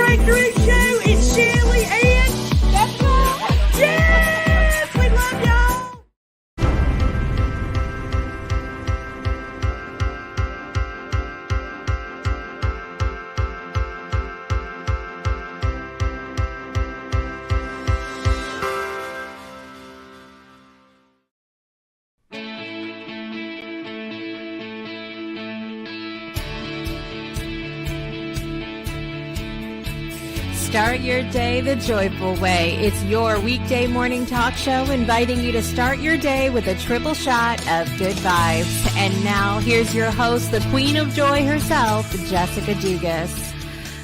Factory Show. It's Shirley and Jeff. We love y'all. Start your day the joyful way. It's your weekday morning talk show inviting you to start your day with a triple shot of good vibes. And now here's your host, the Queen of Joy herself, Jessica Dugas.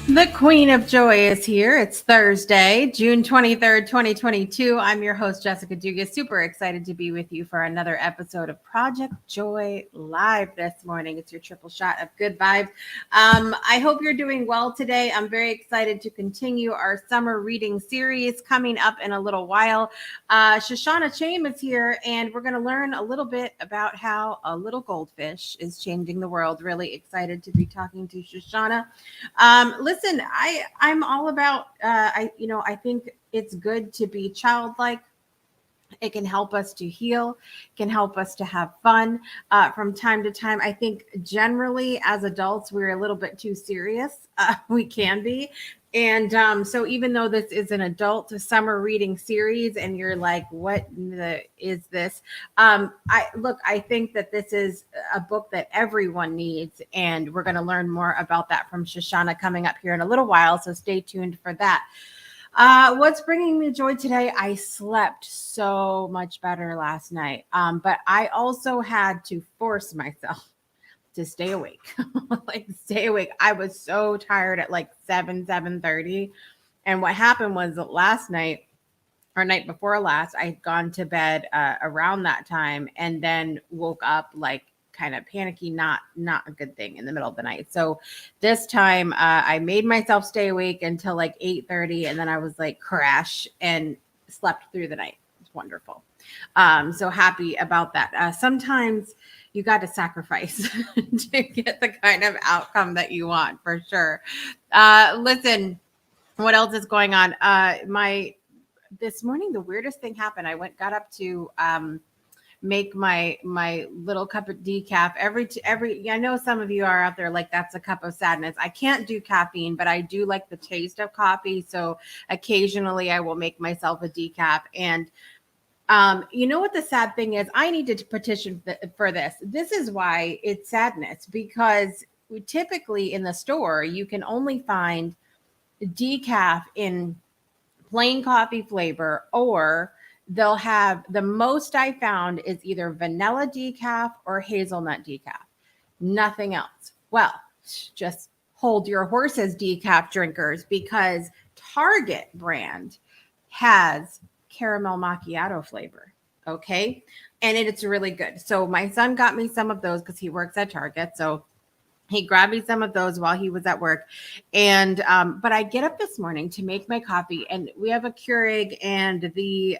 The Queen of Joy is here. It's Thursday, June 23rd, 2022. I'm your host, Jessica Dugas. Super excited to be with you for another episode of Project Joy Live this morning. It's your triple shot of good vibes. I hope you're doing well today. I'm very excited to continue our summer reading series coming up in a little while. Shoshana Chaim is here, and we're going to learn a little bit about how a little goldfish is changing the world. Really excited to be talking to Shoshana. Listen, I'm all about, I think it's good to be childlike. It can help us to heal, can help us to have fun from time to time. I think generally as adults, we're a little bit too serious. We can be. And so even though this is an adult summer reading series and you're like, what is this? I think that this is a book that everyone needs. And we're going to learn more about that from Shoshana coming up here in a little while. So stay tuned for that. What's bringing me joy today? I slept so much better last night. But I also had to force myself to stay awake, stay awake. I was so tired at 7:30. And what happened was that last night or night before last, I had gone to bed around that time and then woke up kind of panicky, not a good thing in the middle of the night. So this time I made myself stay awake until 8:30. And then I was crash and slept through the night. It's wonderful. So happy about that. Sometimes you got to sacrifice to get the kind of outcome that you want, for sure. Listen, what else is going on? This morning, the weirdest thing happened. I got up to make my little cup of decaf every. I know some of you are out there that's a cup of sadness. I can't do caffeine, but I do like the taste of coffee. So occasionally I will make myself a decaf. And you know what the sad thing is? I needed to petition for this. This is why it's sadness, because we typically in the store, you can only find decaf in plain coffee flavor, or they'll have, the most I found is either vanilla decaf or hazelnut decaf, nothing else. Well, just hold your horses, decaf drinkers, because Target brand has caramel macchiato flavor. Okay. And it's really good. So my son got me some of those because he works at Target. So he grabbed me some of those while he was at work. And, but I get up this morning to make my coffee, and we have a Keurig, and the,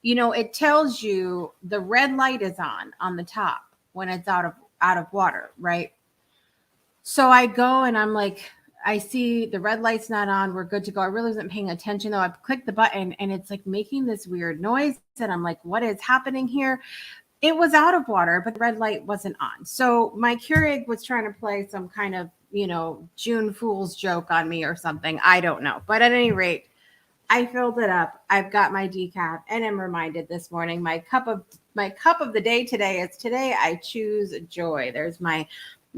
it tells you the red light is on the top when it's out of water. Right. So I go and I'm I see the red light's not on. We're good to go. I really wasn't paying attention though. I clicked the button and it's making this weird noise. And I'm what is happening here? It was out of water, but the red light wasn't on. So my Keurig was trying to play some kind of, June Fool's joke on me or something. I don't know. But at any rate, I filled it up. I've got my decaf, and I'm reminded this morning, my cup of the day today is today I choose joy. There's my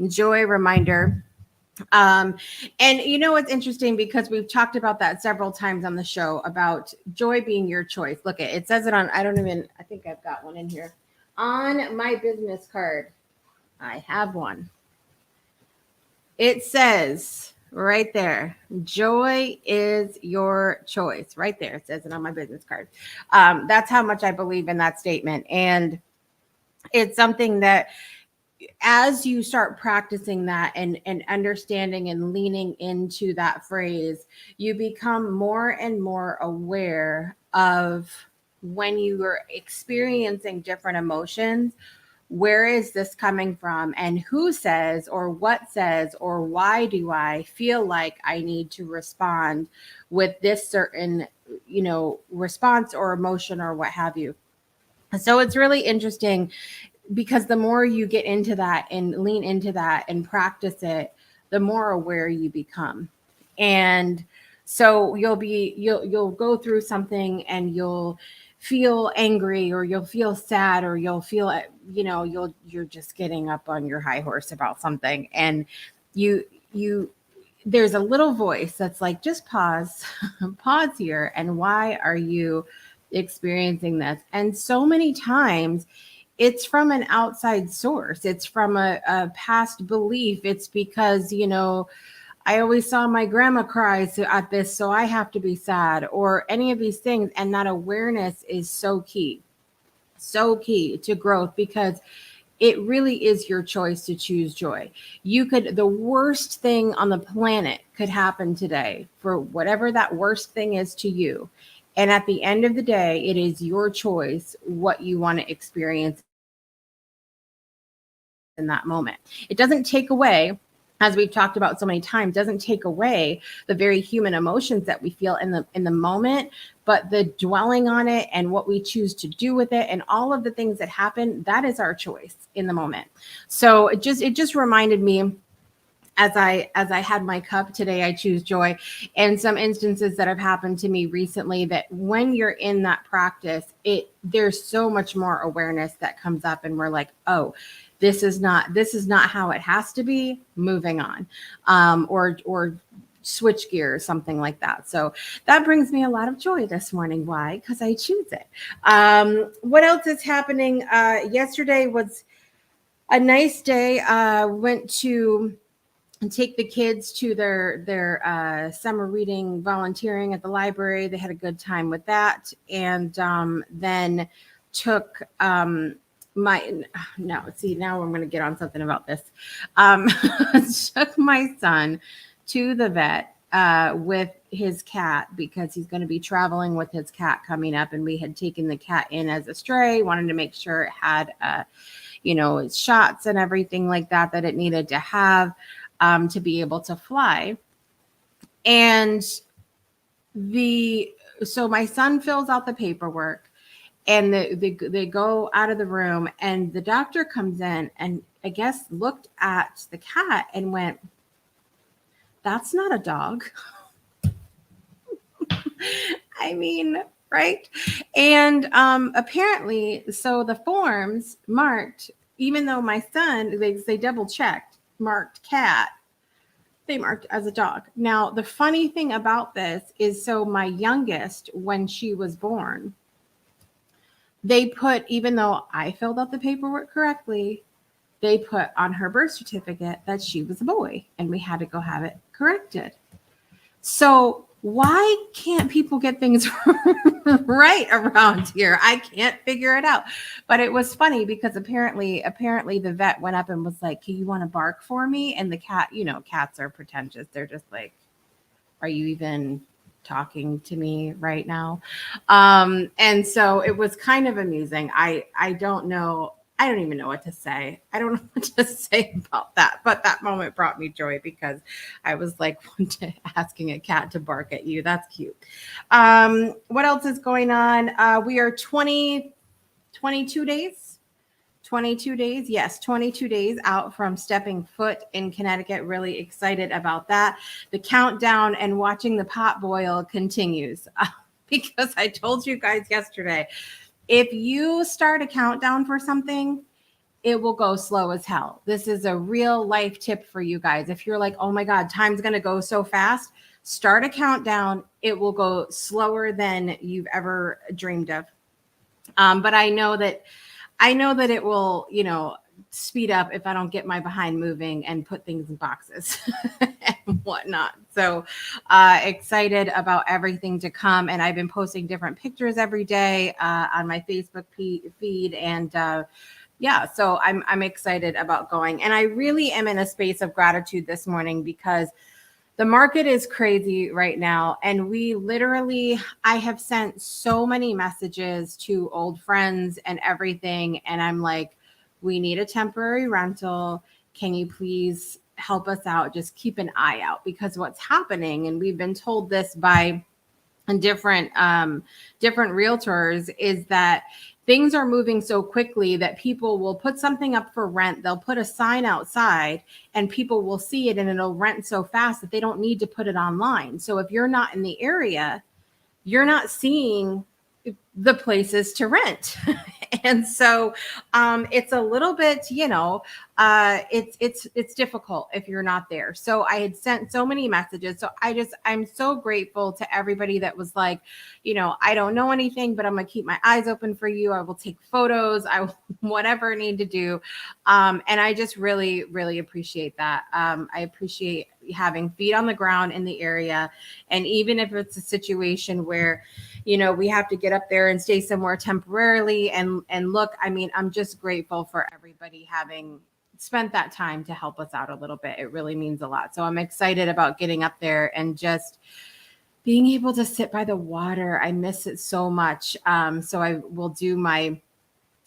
joy reminder. And it's interesting because we've talked about that several times on the show about joy being your choice. Look, it says it on, I think I've got one in here on my business card. I have one. It says right there, joy is your choice. Right there. It says it on my business card. That's how much I believe in that statement. And it's something that, as you start practicing that and understanding and leaning into that phrase, you become more and more aware of when you are experiencing different emotions, where is this coming from, and who says or what says or why do I feel like I need to respond with this certain, response or emotion or what have you. So it's really interesting because the more you get into that and lean into that and practice it, the more aware you become. And so you'll go through something and you'll feel angry, or you'll feel sad, or you'll feel, you're just getting up on your high horse about something, and you there's a little voice that's like, just pause, pause here. And why are you experiencing this? And so many times it's from an outside source. It's from a past belief. It's because, I always saw my grandma cry at this, so I have to be sad, or any of these things. And that awareness is so key to growth, because it really is your choice to choose joy. The worst thing on the planet could happen today, for whatever that worst thing is to you. And at the end of the day, it is your choice what you want to experience in that moment. It doesn't take away, as we've talked about so many times, doesn't take away the very human emotions that we feel in the moment, but the dwelling on it and what we choose to do with it and all of the things that happen, that is our choice in the moment. So it just reminded me, as I had my cup today, I choose joy, and some instances that have happened to me recently, that when you're in that practice, there's so much more awareness that comes up, and we're like, oh, this is not how it has to be. Moving on, or switch gears, something like that. So that brings me a lot of joy this morning. Why? Because I choose it. What else is happening? Yesterday was a nice day. Went to take the kids to their summer reading volunteering at the library. They had a good time with that, and then took now I'm going to get on something about this. Took my son to the vet with his cat, because he's going to be traveling with his cat coming up, and we had taken the cat in as a stray, wanted to make sure it had its shots and everything like that it needed to have to be able to fly. And so my son fills out the paperwork, and they go out of the room, and the doctor comes in and I guess looked at the cat and went, "That's not a dog." I mean, right? And apparently, so the forms marked, even though my son, they double checked, marked cat, they marked as a dog. Now, the funny thing about this is, so my youngest, when she was born, they put, even though I filled out the paperwork correctly, they put on her birth certificate that she was a boy, and we had to go have it corrected. So why can't people get things right around here? I can't figure it out. But it was funny because apparently the vet went up and was like, "You want to bark for me?" And the cat, cats are pretentious. They're just like, "Are you even talking to me right now?" And so it was kind of amusing. I don't know. I don't even know what to say. I don't know what to say about that. But that moment brought me joy, because I was like, asking a cat to bark at you. That's cute. What else is going on? We are 22 days. 22 days. Yes, 22 days out from stepping foot in Connecticut. Really excited about that. The countdown and watching the pot boil continues, because I told you guys yesterday, if you start a countdown for something, it will go slow as hell. This is a real life tip for you guys. If you're like, "Oh my God, time's going to go so fast," start a countdown. It will go slower than you've ever dreamed of. But I know that it will, speed up if I don't get my behind moving and put things in boxes and whatnot. So excited about everything to come. And I've been posting different pictures every day on my Facebook feed. And so I'm excited about going. And I really am in a space of gratitude this morning, because the market is crazy right now. And I have sent so many messages to old friends and everything. And I'm like, we need a temporary rental. Can you please help us out? Just keep an eye out, because what's happening, and we've been told this by different realtors, is that things are moving so quickly that people will put something up for rent. They'll put a sign outside and people will see it, and it'll rent so fast that they don't need to put it online. So if you're not in the area, you're not seeing the places to rent. And so it's a little bit, it's difficult if you're not there. So I had sent so many messages. So I'm so grateful to everybody that was like, I don't know anything, but I'm going to keep my eyes open for you. I will take photos. I will, whatever I need to do. And I just really, really appreciate that. I appreciate having feet on the ground in the area. And even if it's a situation where, we have to get up there and stay somewhere temporarily and look, I'm just grateful for everybody having spent that time to help us out a little bit. It really means a lot. So I'm excited about getting up there and just being able to sit by the water. I miss it so much. So I will do my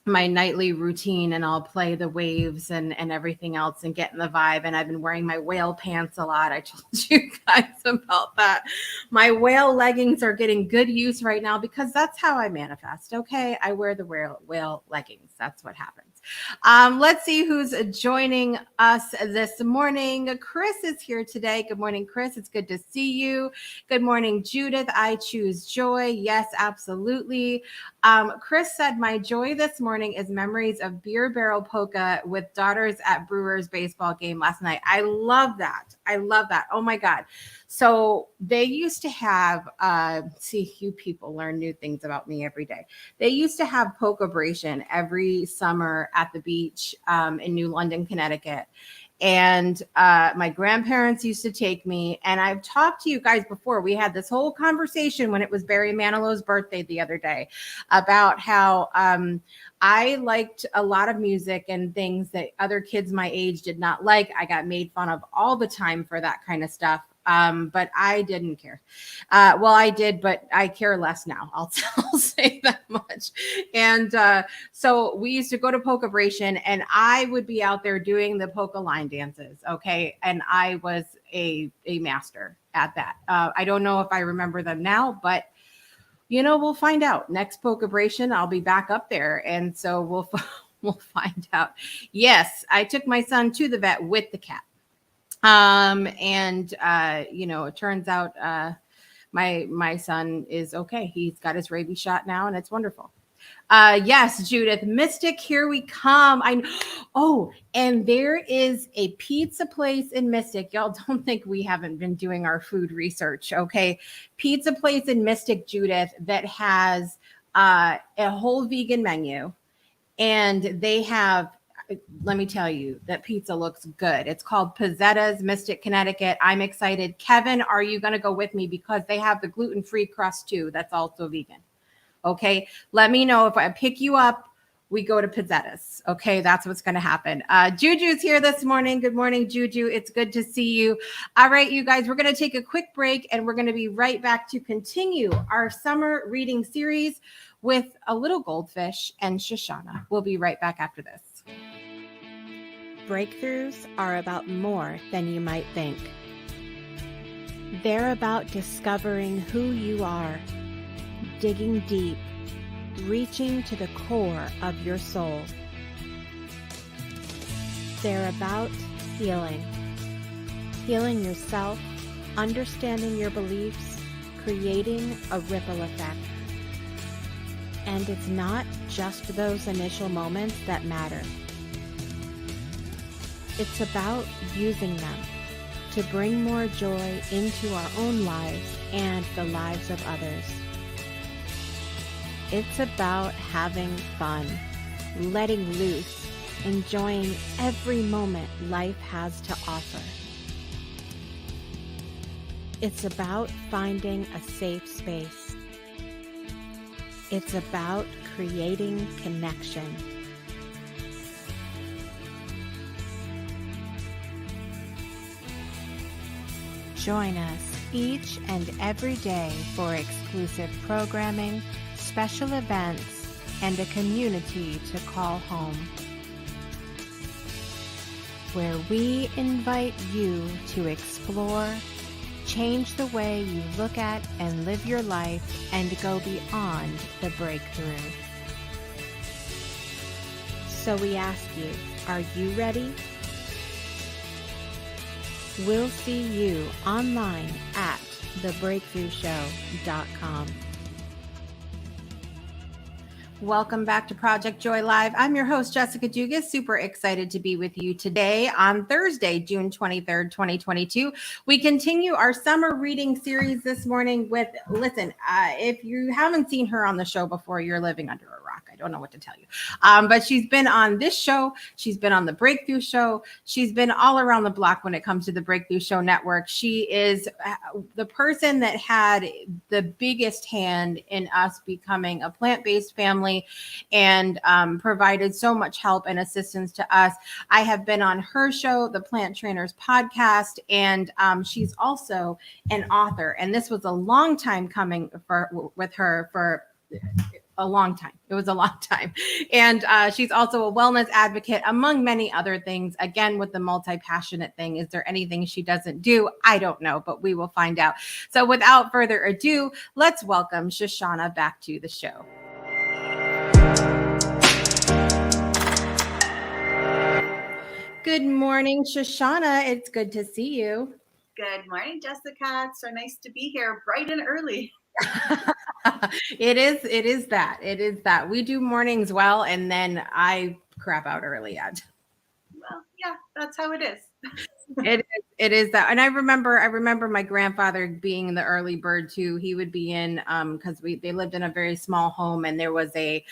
nightly routine, and I'll play the waves and everything else and get in the vibe. And I've been wearing my whale pants a lot. I told you guys about that. My whale leggings are getting good use right now because that's how I manifest. Okay. I wear the whale leggings. That's what happens. Let's see who's joining us this morning. Chris is here today. Good morning, Chris. It's good to see you. Good morning, Judith. I choose joy. Yes, absolutely. Chris said, my joy this morning is memories of beer barrel polka with daughters at Brewers baseball game last night. I love that. Oh my God. So they used to have, see, you people learn new things about me every day. They used to have polka-bration every summer at the beach in New London, Connecticut. And my grandparents used to take me, and I've talked to you guys before. We had this whole conversation when it was Barry Manilow's birthday the other day about how I liked a lot of music and things that other kids my age did not like. I got made fun of all the time for that kind of stuff. But I didn't care. Well, I did, but I care less now. I'll say that much. And so we used to go to polka-bration, and I would be out there doing the polka line dances. Okay. And I was a master at that. I don't know if I remember them now, but we'll find out. Next polka-bration, I'll be back up there. And so we'll find out. Yes, I took my son to the vet with the cat. It turns out my son is okay. He's got his rabies shot now, and it's wonderful. Yes, Judith, Mystic, here we come. And there is a pizza place in Mystic. Y'all don't think we haven't been doing our food research, okay? Pizza place in Mystic, Judith, that has a whole vegan menu, and they have, let me tell you, that pizza looks good. It's called Pizzetta's, Mystic, Connecticut. I'm excited. Kevin, are you going to go with me? Because they have the gluten-free crust too. That's also vegan. Okay. Let me know if I pick you up. We go to Pizzetta's. Okay. That's what's going to happen. Juju's here this morning. Good morning, Juju. It's good to see you. All right, you guys, we're going to take a quick break, and we're going to be right back to continue our summer reading series with a little goldfish and Shoshana. We'll be right back after this. Breakthroughs are about more than you might think. They're about discovering who you are, digging deep, reaching to the core of your soul. They're about healing yourself, understanding your beliefs, creating a ripple effect. And it's not just those initial moments that matter. It's about using them to bring more joy into our own lives and the lives of others. It's about having fun, letting loose, enjoying every moment life has to offer. It's about finding a safe space. It's about creating connection. Join us each and every day for exclusive programming, special events, and a community to call home. where we invite you to explore, change the way you look at and live your life, and go beyond the breakthrough. So we ask you, are you ready? We'll see you online at thebreakthroughshow.com. Welcome back to Project Joy Live. I'm your host, Jessica Dugas. Super excited to be with you today on Thursday, June 23rd, 2022. We continue our summer reading series this morning with, if you haven't seen her on the show before, you're living under a rock. I don't know what to tell you. But she's been on this show. She's been on the Breakthrough Show. She's been all around the block when it comes to the Breakthrough Show Network. She is the person that had the biggest hand in us becoming a plant-based family and provided so much help and assistance to us. I have been on her show, the Plant Trainers Podcast, and she's also an author. And this was a long time coming with her for a long time. It was a long time. And she's also a wellness advocate, among many other things. Again, with the multi-passionate thing, is there anything she doesn't do? I don't know, but we will find out. So without further ado, let's welcome Shoshana back to the show. Good morning, Shoshana. It's good to see you. Good morning, Jessica. It's so nice to be here bright and early. It is that. We do mornings well, and then I crap out early at. Well, yeah, that's how it is. It is that. And I remember my grandfather being the early bird too. He would be in because they lived in a very small home, and there was a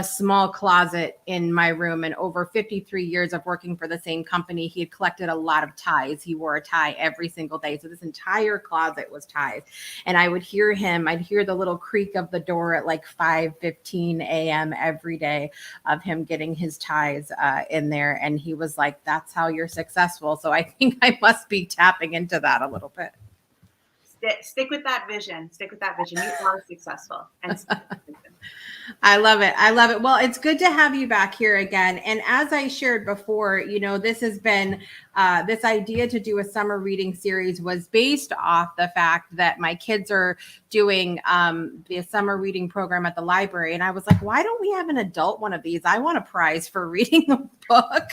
small closet in my room. And over 53 years of working for the same company, he had collected a lot of ties. He wore a tie every single day. So this entire closet was ties. And I'd hear the little creak of the door at like 5:15 a.m. every day of him getting his ties in there. And he was like, that's how you're successful. So I think I must be tapping into that a little bit. Stick with that vision. You are successful. And I love it. Well, it's good to have you back here again. And as I shared before, this has been this idea to do a summer reading series was based off the fact that my kids are doing the summer reading program at the library. And I was like, why don't we have an adult one of these? I want a prize for reading a book.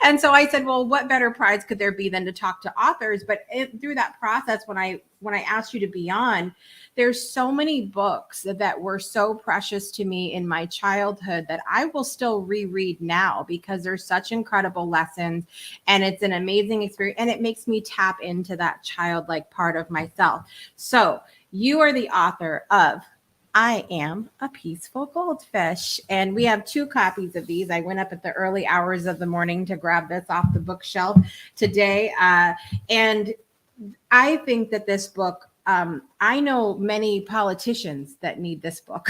And so I said, well, what better prize could there be than to talk to authors? But through that process, when I asked you to be on, there's so many books that were so precious to me in my childhood that I will still reread now because there's such incredible lessons, and it's an amazing experience, and it makes me tap into that childlike part of myself. So you are the author of I Am a Peaceful Goldfish. And we have 2 copies of these. I went up at the early hours of the morning to grab this off the bookshelf today. And I think that this book, I know many politicians that need this book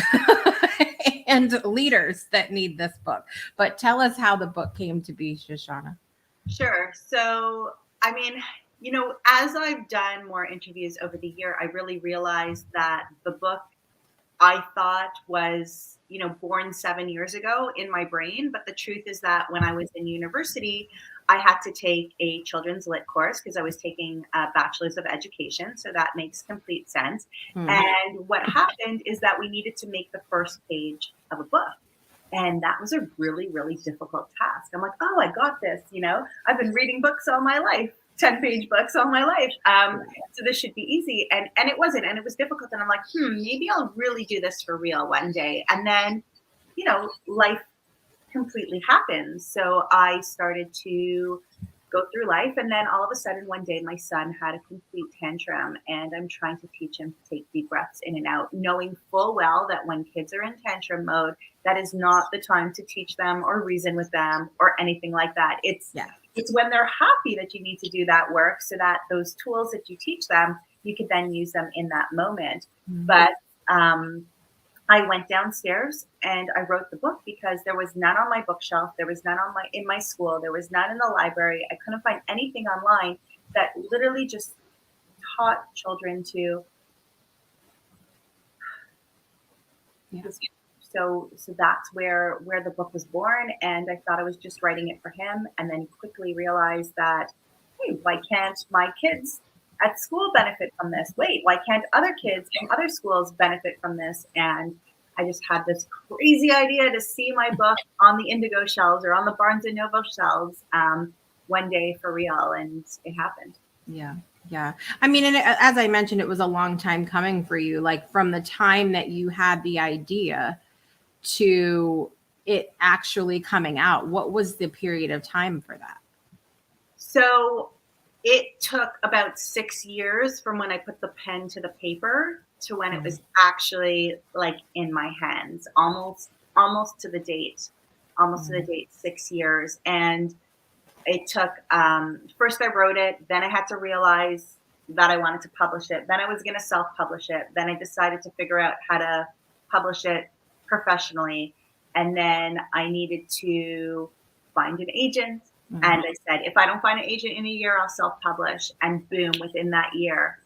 and leaders that need this book. But tell us how the book came to be, Shoshana. Sure. So, as I've done more interviews over the year, I really realized that the book I thought was, born 7 years ago in my brain. But the truth is that when I was in university, I had to take a children's lit course because I was taking a bachelor's of education. So that makes complete sense. And what happened is that we needed to make the first page of a book. And that was a really, really difficult task. I'm like, oh, I got this. I've been reading books all my life. 10-page books all my life. So this should be easy. And it wasn't. And it was difficult. And I'm like, maybe I'll really do this for real one day. And then, life completely happens. So I started to go through life. And then all of a sudden, one day, my son had a complete tantrum. And I'm trying to teach him to take deep breaths in and out, knowing full well that when kids are in tantrum mode, that is not the time to teach them or reason with them or anything like that. It's when they're happy that you need to do that work so that those tools that you teach them, you could then use them in that moment. But I went downstairs and I wrote the book because there was none on my bookshelf. There was none in my school. There was none in the library. I couldn't find anything online that literally just taught children to so that's where the book was born. And I thought I was just writing it for him, and then quickly realized that, hey, why can't my kids at school benefit from this? Wait, why can't other kids from other schools benefit from this? And I just had this crazy idea to see my book on the Indigo shelves or on the Barnes and Noble shelves one day for real, and it happened. Yeah. Yeah. I mean, and as I mentioned, it was a long time coming for you, like from the time that you had the idea to it actually coming out. What was the period of time for that? So it took about 6 years from when I put the pen to the paper to when it was actually like in my hands, almost to the date, 6 years. And it took, first I wrote it, then I had to realize that I wanted to publish it. Then I was going to self-publish it. Then I decided to figure out how to publish it professionally. And then I needed to find an agent. And I said, if I don't find an agent in a year, I'll self-publish. And boom, within that year,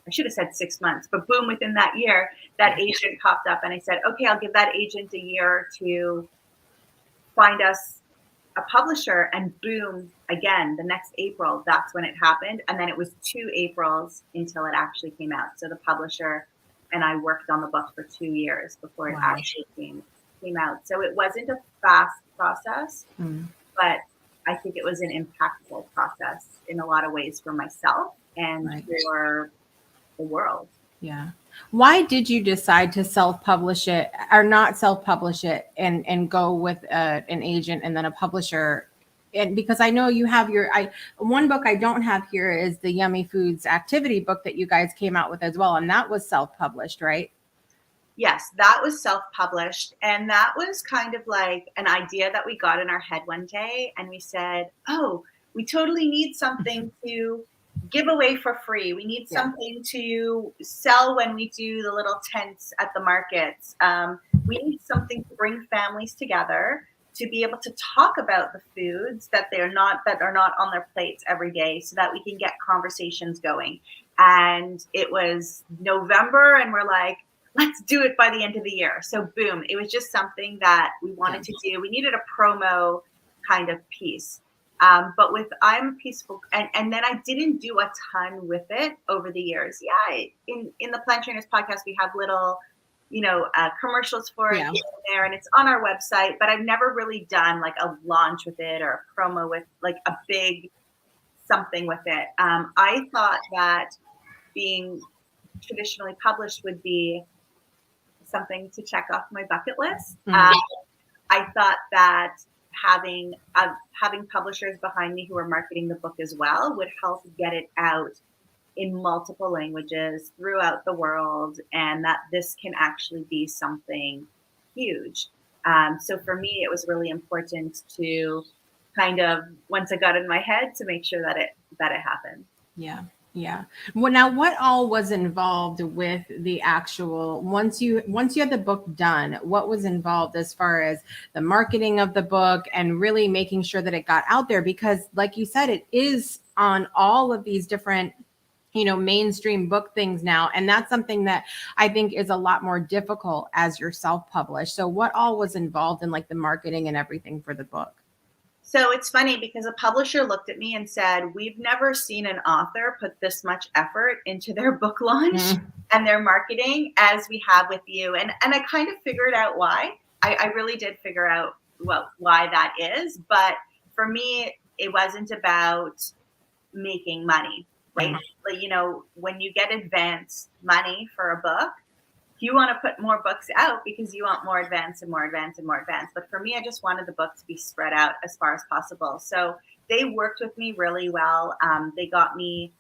I should have said 6 months, but boom, within that year, that agent popped up. And I said, okay, I'll give that agent a year to find us a publisher. And boom, again, the next April, that's when it happened. And then it was 2 Aprils until it actually came out. So the publisher and I worked on the book for 2 years before it actually came out. So it wasn't a fast process, but I think it was an impactful process in a lot of ways for myself and for the world. Yeah. Why did you decide to self-publish it or not self-publish it and go with an agent and then a publisher? And because I know you have one book I don't have here is the Yummy Foods activity book that you guys came out with as well. And that was self-published, right? Yes, that was self-published. And that was kind of like an idea that we got in our head one day. And we said, oh, we totally need something to give away for free. We need something to sell when we do the little tents at the markets. We need something to bring families together to be able to talk about the foods that are not on their plates every day, so that we can get conversations going. And it was November, and we're like, let's do it by the end of the year. So boom, it was just something that we wanted to do. We needed a promo kind of piece. But with I'm Peaceful, and then I didn't do a ton with it over the years. Yeah, in the Plant Trainers podcast, we have little, commercials for it here and there, and it's on our website. But I've never really done like a launch with it or a promo with like a big something with it. I thought that being traditionally published would be something to check off my bucket list. I thought that having publishers behind me who are marketing the book as well would help get it out in multiple languages throughout the world, and that this can actually be something huge. So for me, it was really important to kind of, once I got in my head, to make sure that it happened. Yeah. Yeah. Well, now what all was involved with the actual, once you had the book done, what was involved as far as the marketing of the book and really making sure that it got out there? Because like you said, it is on all of these different, mainstream book things now. And that's something that I think is a lot more difficult as you're self-published. So what all was involved in like the marketing and everything for the book? So it's funny because a publisher looked at me and said, we've never seen an author put this much effort into their book launch and their marketing as we have with you. And I kind of figured out why. I really did figure out why that is. But for me, it wasn't about making money, right? Like, when you get advance money for a book, you want to put more books out because you want more advance and more advance and more advance. But for me, I just wanted the book to be spread out as far as possible. So they worked with me really well. They got me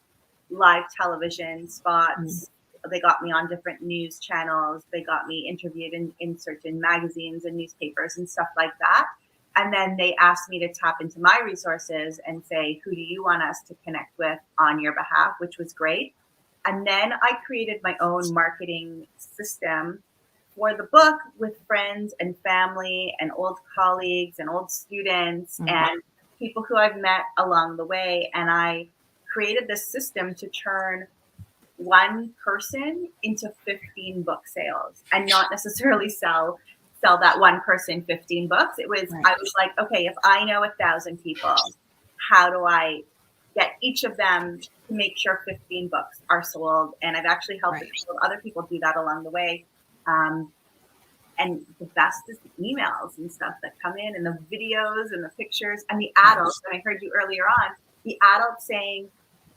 live television spots. They got me on different news channels. They got me interviewed in certain magazines and newspapers and stuff like that. And then they asked me to tap into my resources and say, who do you want us to connect with on your behalf, which was great. And then I created my own marketing system for the book with friends and family and old colleagues and old students and people who I've met along the way. And I created this system to turn one person into 15 book sales and not necessarily sell sell that one person 15 books. It was, Right. I was like, okay, if I know 1,000 people, how do I get each of them to make sure 15 books are sold? And I've actually helped Right. a couple of other people do that along the way. And the best is the emails and stuff that come in, and the videos and the pictures, and the adults. And I heard you earlier on, the adults saying,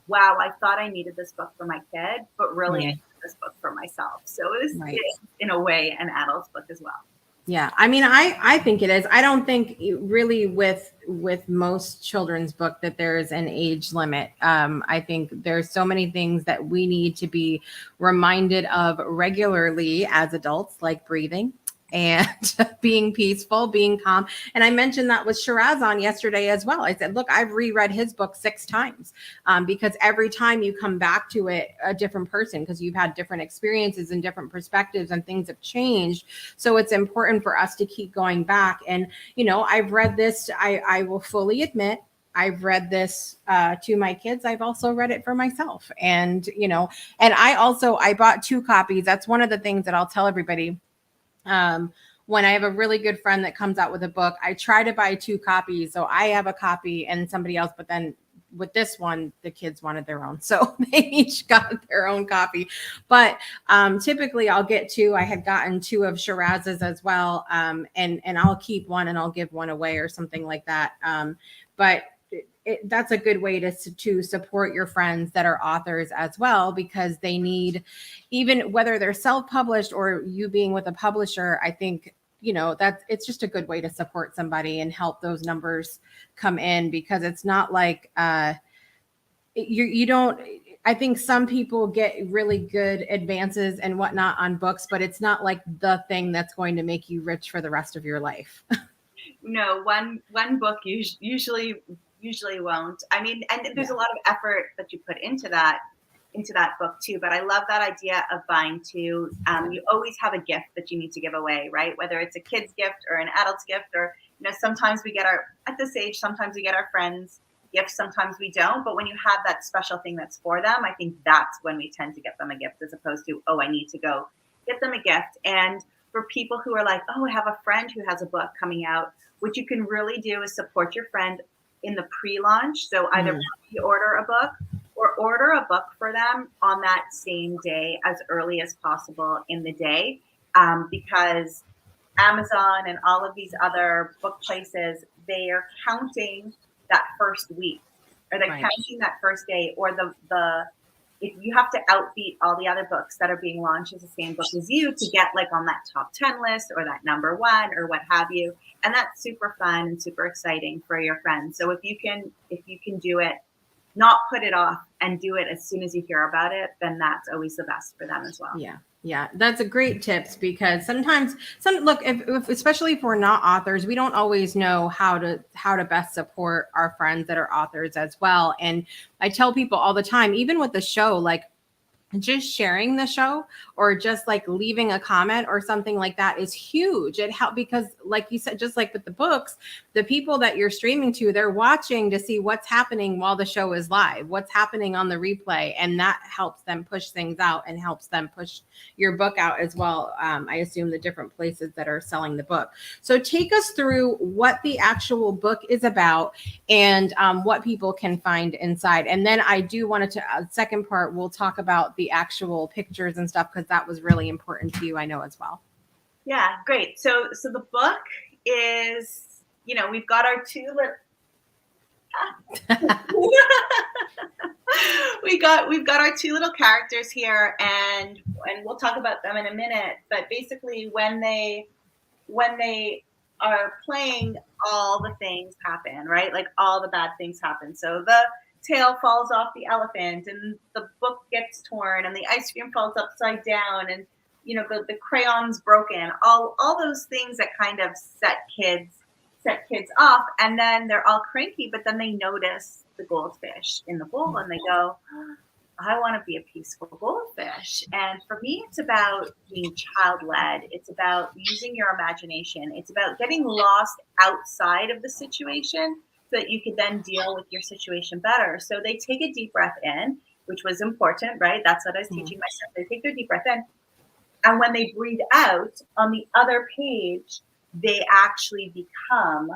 wow, I thought I needed this book for my kid, but really I Yeah. needed this book for myself. So it was, Right. in a way, an adult's book as well. Yeah, I mean, I think it is. I don't think really with most children's book that there is an age limit. I think there's so many things that we need to be reminded of regularly as adults, like breathing and being peaceful, being calm. And I mentioned that with Shiraz on yesterday as well. I said, look, I've reread his book 6 times because every time you come back to it, a different person, because you've had different experiences and different perspectives and things have changed. So it's important for us to keep going back. And, you know, I've read this, I will fully admit, I've read this to my kids. I've also read it for myself. And, you know, and I bought 2 copies. That's one of the things that I'll tell everybody. When I have a really good friend that comes out with a book, I try to buy 2 copies. So I have a copy and somebody else, but then with this one, the kids wanted their own. So they each got their own copy. But typically I'll get 2. I had gotten 2 of Shiraz's as well. And I'll keep one and I'll give one away or something like that. But that's a good way to support your friends that are authors as well, because they need, even whether they're self-published or you being with a publisher, I think, you know, that it's just a good way to support somebody and help those numbers come in, because it's not like you don't, I think some people get really good advances and whatnot on books, but it's not like the thing that's going to make you rich for the rest of your life. No, one book usually won't. I mean, and there's a lot of effort that you put into that book too. But I love that idea of buying 2. You always have a gift that you need to give away, right? Whether it's a kid's gift or an adult's gift, or, you know, sometimes we get at this age, sometimes we get our friends gifts, sometimes we don't. But when you have that special thing that's for them, I think that's when we tend to get them a gift, as opposed to, oh, I need to go get them a gift. And for people who are like, oh, I have a friend who has a book coming out, what you can really do is support your friend in the pre-launch. So either pre-order a book or order a book for them on that same day, as early as possible in the day, because Amazon and all of these other book places, they are counting that first week, or they're counting that first day, or the if you have to outbeat all the other books that are being launched as the same book as you to get like on that top 10 list or that number 1 or what have you. And that's super fun and super exciting for your friends. So if you can do it, not put it off, and do it as soon as you hear about it, then that's always the best for them as well. Yeah, that's a great tips, because sometimes if especially if we're not authors, we don't always know how to best support our friends that are authors as well. And I tell people all the time, even with the show, like, just sharing the show or just like leaving a comment or something like that is huge. It helps, because like you said, just like with the books, the people that you're streaming to, they're watching to see what's happening while the show is live, what's happening on the replay. And that helps them push things out and helps them push your book out as well. I assume the different places that are selling the book. So take us through what the actual book is about and what people can find inside. And then I do want to, second part, we'll talk about the actual pictures and stuff, because that was really important to you, I know, as well. Yeah, great. So the book is, you know, we've got our 2 we've got our 2 little characters here, and we'll talk about them in a minute. But basically, when they are playing, all the things happen, right? Like, all the bad things happen. So the tail falls off the elephant, and the book gets torn, and the ice cream falls upside down, and, you know, the crayon's broken. All those things that kind of set kids off, and then they're all cranky. But then they notice the goldfish in the bowl, and they go, I want to be a peaceful goldfish. And for me, it's about being child-led. It's about using your imagination. It's about getting lost outside of the situation so that you could then deal with your situation better. So they take a deep breath in, which was important, right? That's what I was teaching myself. They take their deep breath in, And when they breathe out, on the other page, they actually become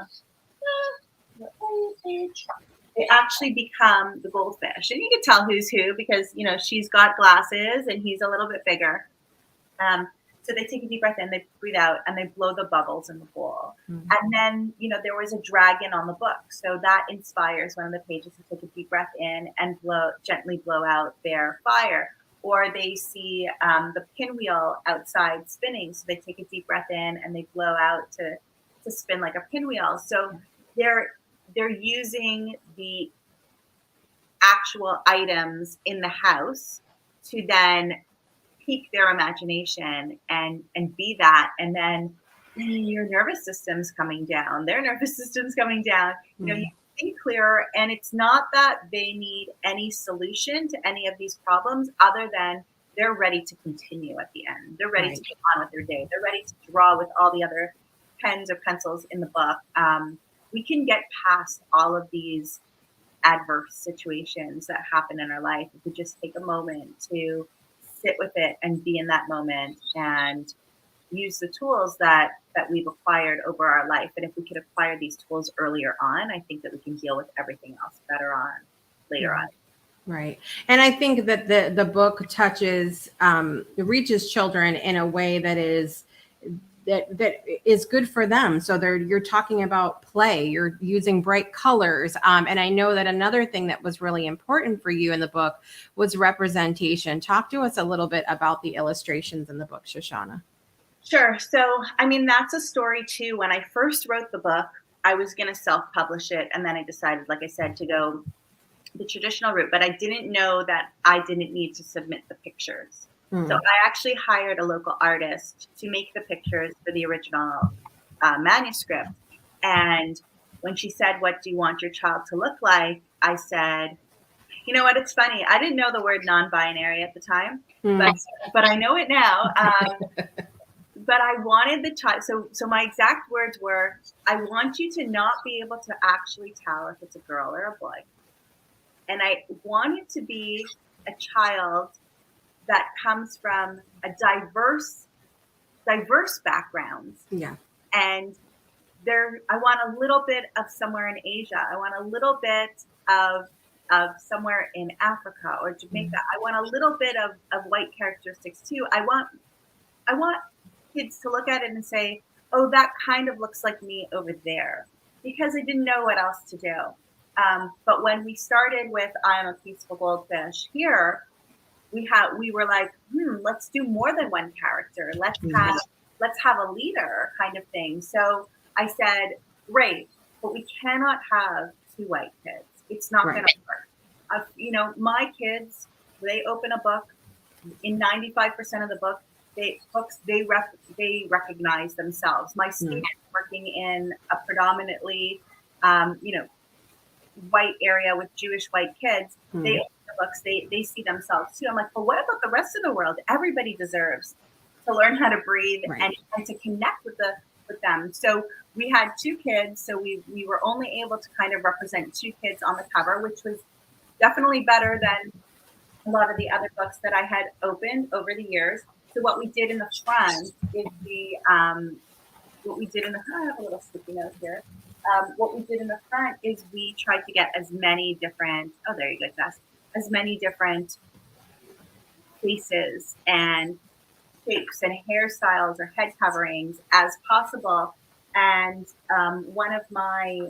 the goldfish. And you can tell who's who because, you know, she's got glasses and he's a little bit bigger. So they take a deep breath in, they breathe out, and they blow the bubbles in the bowl. Mm-hmm. And then, you know, there was a dragon on the book. So that inspires one of the pages to take a deep breath in and gently blow out their fire. Or they see the pinwheel outside spinning. So they take a deep breath in and they blow out to spin like a pinwheel. So they're using the actual items in the house to then pique their imagination and be that. And then your nervous system's coming down, their nervous system's coming down. You know, you think clearer, and it's not that they need any solution to any of these problems other than they're ready to continue at the end. They're ready to get on with their day. They're ready to draw with all the other pens or pencils in the book. We can get past all of these adverse situations that happen in our life if we just take a moment to sit with it and be in that moment and use the tools that we've acquired over our life. And if we could acquire these tools earlier on, I think that we can deal with everything else better on later on. Right. And I think that the book reaches children in a way that is good for them. So you're talking about play, you're using bright colors. And I know that another thing that was really important for you in the book was representation. Talk to us a little bit about the illustrations in the book, Shoshana. Sure. So, I mean, that's a story too. When I first wrote the book, I was going to self-publish it. And then I decided, like I said, to go the traditional route, but I didn't know that I didn't need to submit the pictures. So I actually hired a local artist to make the pictures for the original manuscript. And when she said, "What do you want your child to look like?" I said, "You know what? It's funny. I didn't know the word non-binary at the time, but I know it now." But I wanted the child. So my exact words were, "I want you to not be able to actually tell if it's a girl or a boy, and I want it to be a child that comes from a diverse backgrounds." Yeah. And I want a little bit of somewhere in Asia. I want a little bit of somewhere in Africa or Jamaica. I want a little bit of white characteristics too. I want kids to look at it and say, "Oh, that kind of looks like me over there," because I didn't know what else to do. But when we started with "I Am a Peaceful Goldfish" here, we were like, let's do more than one character. Let's have a leader kind of thing. So I said, great, but we cannot have two white kids. It's not going to work. You know, my kids, they open a book. In 95% of the book, they recognize themselves. My students working in a predominantly, white area with Jewish white kids, they open the books, they see themselves too. I'm like, but what about the rest of the world? Everybody deserves to learn how to breathe and to connect with them. So we had two kids, so we were only able to kind of represent two kids on the cover, which was definitely better than a lot of the other books that I had opened over the years. So what we did in the front is I have a little sticky note here. What we did in the front is we tried to get as many different, as many different faces and shapes and hairstyles or head coverings as possible. And one of my,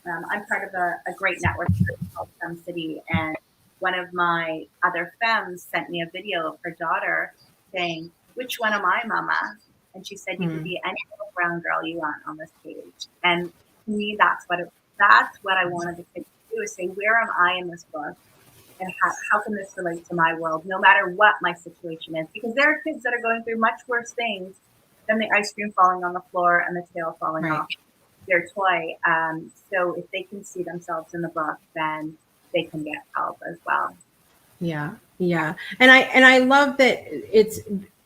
I'm part of a great network called Fem City, and one of my other femmes sent me a video of her daughter saying, "Which one am I, Mama?" And she said, "You could be any little brown girl you want on this page." And to me, that's what I wanted the kids to do, is say, where am I in this book? And how can this relate to my world, no matter what my situation is? Because there are kids that are going through much worse things than the ice cream falling on the floor and the tail falling off their toy. So if they can see themselves in the book, then they can get help as well. Yeah. And I love that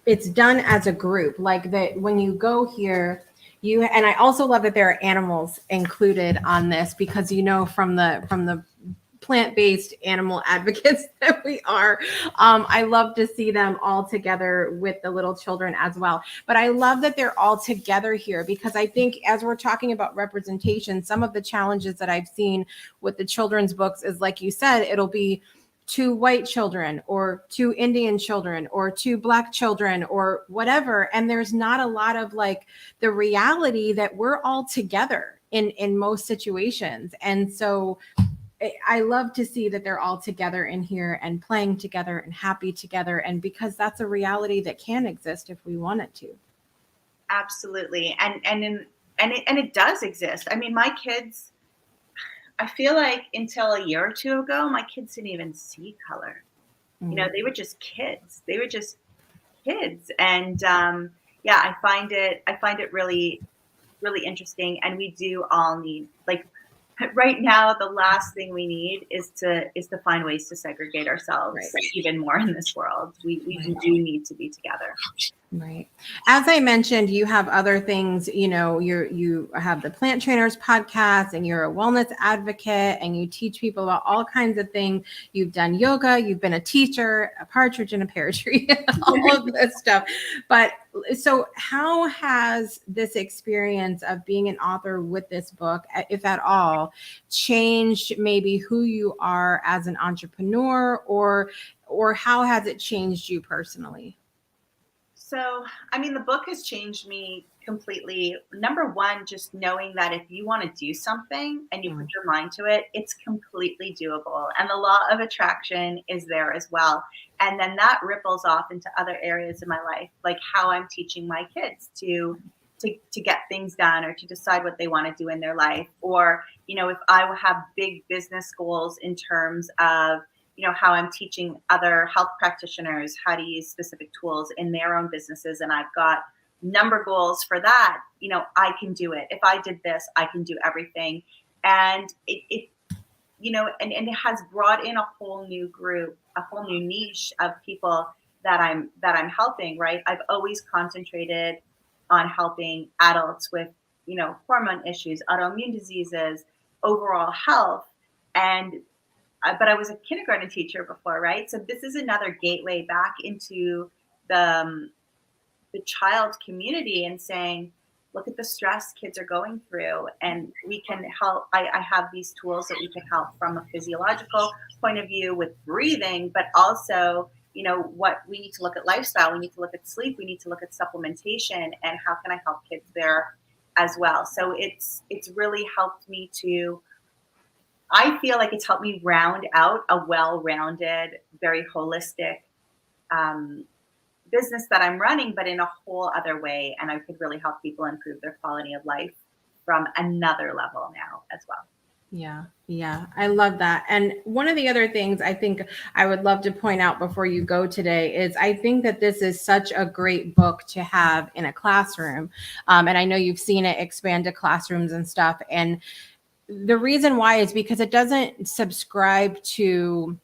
it's done as a group, like that when you go here, and I also love that there are animals included on this, because, you know, from the plant-based animal advocates that we are. I love to see them all together with the little children as well. But I love that they're all together here, because I think as we're talking about representation, some of the challenges that I've seen with the children's books is, like you said, it'll be 2 white children or 2 Indian children or 2 Black children or whatever. And there's not a lot of like the reality that we're all together in most situations. And so I love to see that they're all together in here and playing together and happy together. And because that's a reality that can exist if we want it to. Absolutely. And it does exist. I mean, my kids, I feel like until a year or two ago, my kids didn't even see color. You know, they were just kids. They were just kids. And yeah, I find it really, really interesting. And we do all need, like, right now, the last thing we need is to find ways to segregate ourselves even more in this world. We do need to be together. Right. As I mentioned, you have other things, you know, you have the Plant Trainers podcast, and you're a wellness advocate, and you teach people about all kinds of things. You've done yoga, you've been a teacher, a partridge in a pear tree, all of this stuff. But so how has this experience of being an author with this book, if at all, changed maybe who you are as an entrepreneur, or how has it changed you personally? So, I mean, the book has changed me completely. Number one, just knowing that if you want to do something and you put your mind to it, it's completely doable. And the law of attraction is there as well. And then that ripples off into other areas of my life, like how I'm teaching my kids to get things done, or to decide what they want to do in their life. Or, you know, if I have big business goals in terms of, you know, how I'm teaching other health practitioners how to use specific tools in their own businesses, and I've got number goals for that, you know, I can do it. If I did this, I can do everything. And it you know, and it has brought in a whole new group, a whole new niche of people that I'm helping, right? I've always concentrated on helping adults with, you know, hormone issues, autoimmune diseases, overall health. And but I was a kindergarten teacher before, right? So this is another gateway back into the child community, and saying, look at the stress kids are going through, and we can help. I have these tools that we can help from a physiological point of view with breathing, but also, you know, what we need to look at lifestyle. We need to look at sleep. We need to look at supplementation, and how can I help kids there as well? So it's really helped me to, I feel like it's helped me round out a well-rounded, very holistic business that I'm running, but in a whole other way. And I could really help people improve their quality of life from another level now as well. Yeah, I love that. And one of the other things I think I would love to point out before you go today is I think that this is such a great book to have in a classroom. And I know you've seen it expand to classrooms and stuff. And the reason why is because it doesn't subscribe to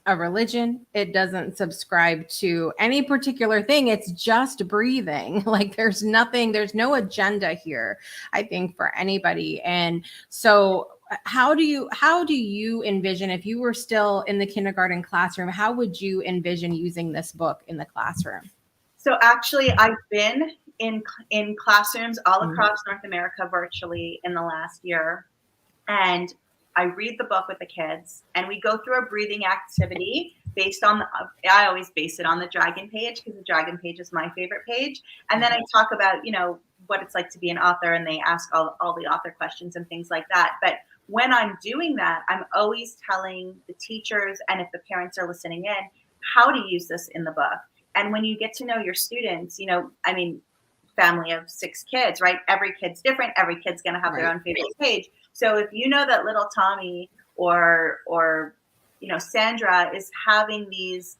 a religion. It doesn't subscribe to any particular thing. It's just breathing. Like there's no agenda here, I think, for anybody. And so how do you envision, if you were still in the kindergarten classroom, how would you envision using this book in the classroom? So actually, I've been in classrooms all across North America virtually in the last year. And I read the book with the kids, and we go through a breathing activity based on I always base it on the dragon page, because the dragon page is my favorite page. And then I talk about, you know, what it's like to be an author, and they ask all the author questions and things like that. But when I'm doing that, I'm always telling the teachers, and if the parents are listening in, how to use this in the book. And when you get to know your students, you know, I mean, family of 6 kids, right? Every kid's different. Every kid's going to have their own favorite page. So if you know that little Tommy or you know, Sandra is having these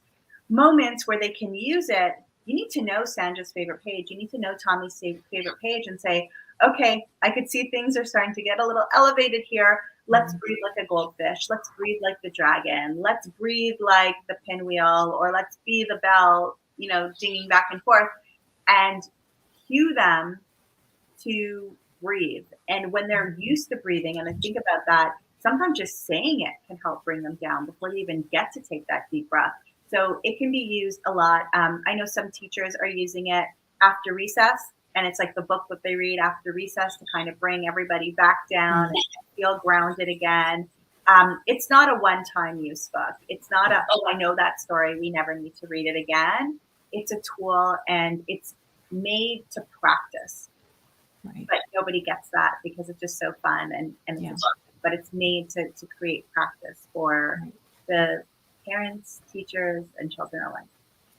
moments where they can use it, you need to know Sandra's favorite page. You need to know Tommy's favorite page, and say, okay, I could see things are starting to get a little elevated here. Let's breathe like a goldfish. Let's breathe like the dragon. Let's breathe like the pinwheel, or let's be the bell, you know, dinging back and forth, and cue them to breathe. And when they're used to breathing, and I think about that, sometimes just saying it can help bring them down before they even get to take that deep breath. So it can be used a lot. I know some teachers are using it after recess, and it's like the book that they read after recess to kind of bring everybody back down and feel grounded again. It's not a one-time use book. It's not a, oh, I know that story, we never need to read it again. It's a tool, and it's made to practice. Right. But nobody gets that because it's just so fun and Yeah. but it's made to create practice for the parents, teachers, and children alike.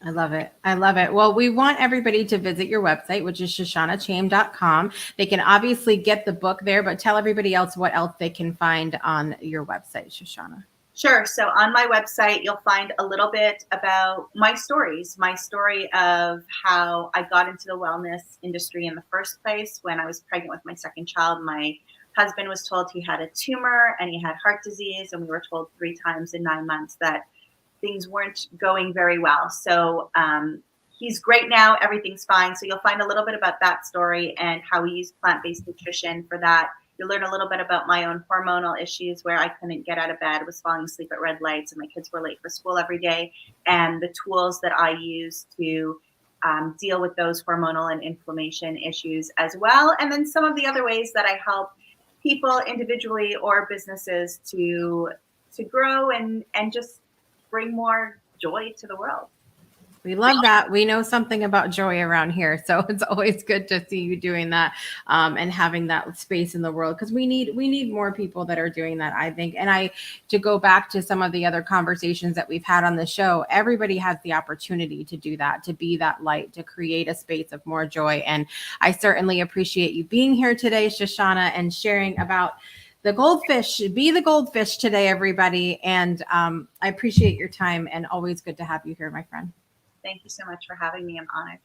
I love it. I love it. Well, we want everybody to visit your website, which is shoshanachaim.com. They can obviously get the book there, but tell everybody else what else they can find on your website, Shoshana. Sure. So on my website, you'll find a little bit about my stories, my story of how I got into the wellness industry in the first place. When I was pregnant with my second child, my husband was told he had a tumor and he had heart disease. And we were told 3 times in 9 months that things weren't going very well. So he's great now. Everything's fine. So you'll find a little bit about that story and how we use plant-based nutrition for that. You'll learn a little bit about my own hormonal issues where I couldn't get out of bed, was falling asleep at red lights, and my kids were late for school every day, and the tools that I use to deal with those hormonal and inflammation issues as well. And then some of the other ways that I help people individually or businesses to grow and just bring more joy to the world. We love that. We know something about joy around here. So it's always good to see you doing that and having that space in the world, because we need more people that are doing that, I think. And to go back to some of the other conversations that we've had on the show, everybody has the opportunity to do that, to be that light, to create a space of more joy. And I certainly appreciate you being here today, Shoshana, and sharing about the goldfish. Be the goldfish today, everybody. And I appreciate your time, and always good to have you here, my friend. Thank you so much for having me. I'm honored.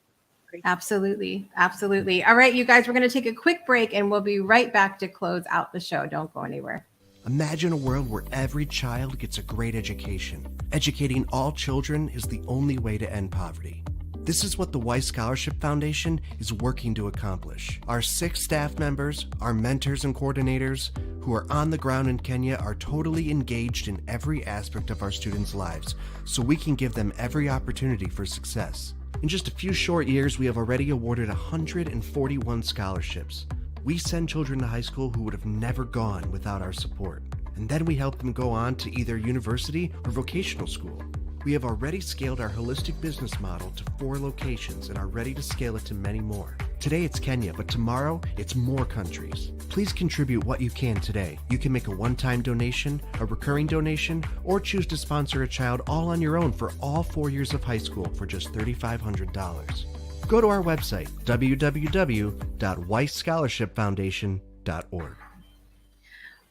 Absolutely. Absolutely. All right, you guys, we're going to take a quick break and we'll be right back to close out the show. Don't go anywhere. Imagine a world where every child gets a great education. Educating all children is the only way to end poverty. This is what the Weiss Scholarship Foundation is working to accomplish. Our 6 staff members, our mentors and coordinators, who are on the ground in Kenya, are totally engaged in every aspect of our students' lives, so we can give them every opportunity for success. In just a few short years, we have already awarded 141 scholarships. We send children to high school who would have never gone without our support. And then we help them go on to either university or vocational school. We have already scaled our holistic business model to 4 locations and are ready to scale it to many more. Today it's Kenya, but tomorrow it's more countries. Please contribute what you can today. You can make a one-time donation, a recurring donation, or choose to sponsor a child all on your own for all 4 years of high school for just $3,500. Go to our website, www.weissscholarshipfoundation.org.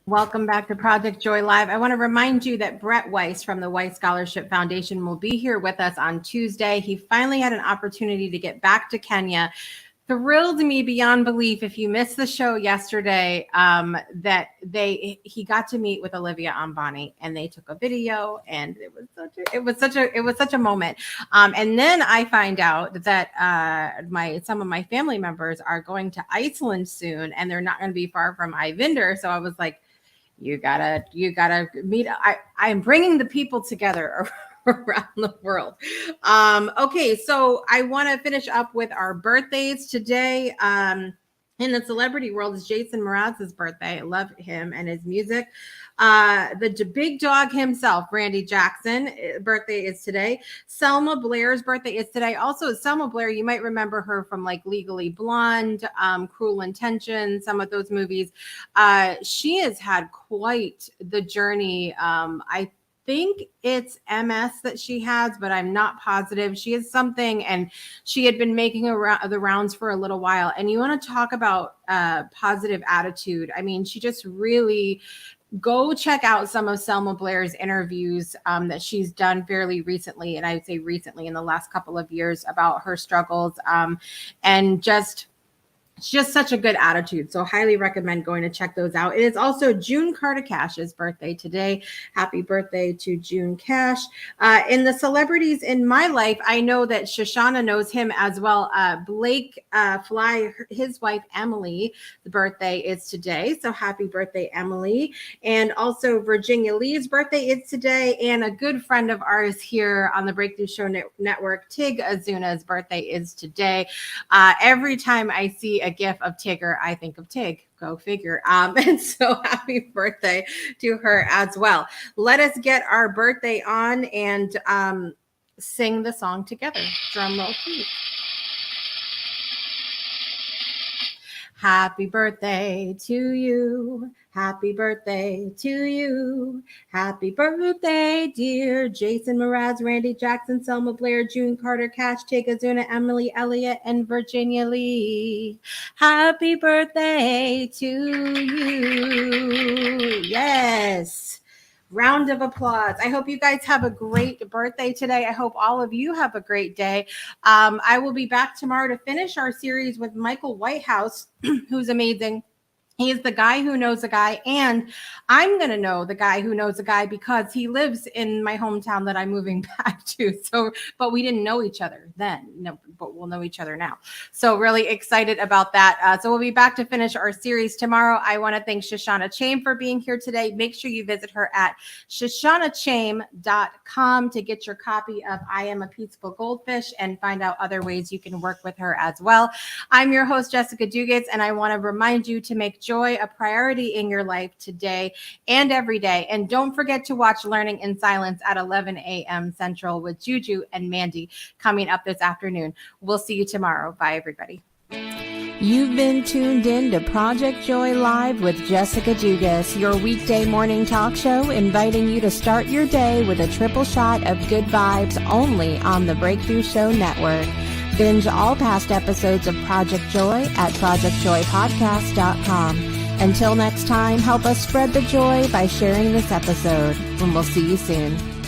Welcome back to Project Joy Live. I want to remind you that Brett Weiss from the Weiss Scholarship Foundation will be here with us on Tuesday. He finally had an opportunity to get back to Kenya. Thrilled me beyond belief. If you missed the show yesterday, that he got to meet with Olivia Ambani, and they took a video, and it was such a moment. And then I find out that some of my family members are going to Iceland soon, and they're not going to be far from Eyvindur. So I was like, you gotta meet. I am bringing the people together around the world. Okay, so I want to finish up with our birthdays today. In the celebrity world is Jason Mraz's birthday. I love him and his music. The big dog himself, Randy Jackson, birthday is today. Selma Blair's birthday is today. Also, Selma Blair, you might remember her from like Legally Blonde, Cruel Intentions, some of those movies. She has had quite the journey. I think it's MS that she has, but I'm not positive. She has something, and she had been making the rounds for a little while. And you want to talk about positive attitude. I mean, she just really, go check out some of Selma Blair's interviews that she's done fairly recently. And I would say recently in the last couple of years about her struggles. And just, It's just such a good attitude. So highly recommend going to check those out. It is also June Carter Cash's birthday today. Happy birthday to June Cash. In the celebrities in my life, I know that Shoshana knows him as well. Blake Fly, his wife Emily, the birthday is today. So happy birthday, Emily. And also Virginia Lee's birthday is today. And a good friend of ours here on the Breakthrough Show Network, Tig Azuna's birthday is today. Every time I see a gif of Tigger, I think of Tig. Go figure. And so happy birthday to her as well. Let us get our birthday on and sing the song together. Drum roll, please. Happy birthday to you. Happy birthday to you. Happy birthday, dear Jason Mraz, Randy Jackson, Selma Blair, June Carter, Cash, Tig Azuna, Emily Elliott, and Virginia Lee. Happy birthday to you. Yes. Round of applause. I hope you guys have a great birthday today. I hope all of you have a great day. I will be back tomorrow to finish our series with Michael Whitehouse, who's amazing. He is the guy who knows a guy, and I'm going to know the guy who knows a guy because he lives in my hometown that I'm moving back to. So, but we didn't know each other then, no, but we'll know each other now. So really excited about that. So we'll be back to finish our series tomorrow. I want to thank Shoshana Chaim for being here today. Make sure you visit her at shoshanachaim.com to get your copy of I Am a Peaceful Goldfish and find out other ways you can work with her as well. I'm your host, Jessica Dugatz, and I want to remind you to make joy a priority in your life today and every day. And don't forget to watch Learning in Silence at 11 a.m. Central with Juju and Mandy coming up this afternoon. We'll see you tomorrow. Bye, everybody. You've been tuned in to Project Joy Live with Jessica Dugas, your weekday morning talk show, inviting you to start your day with a triple shot of good vibes only on the Breakthrough Show Network. Binge all past episodes of Project Joy at projectjoypodcast.com. Until next time, help us spread the joy by sharing this episode, and we'll see you soon.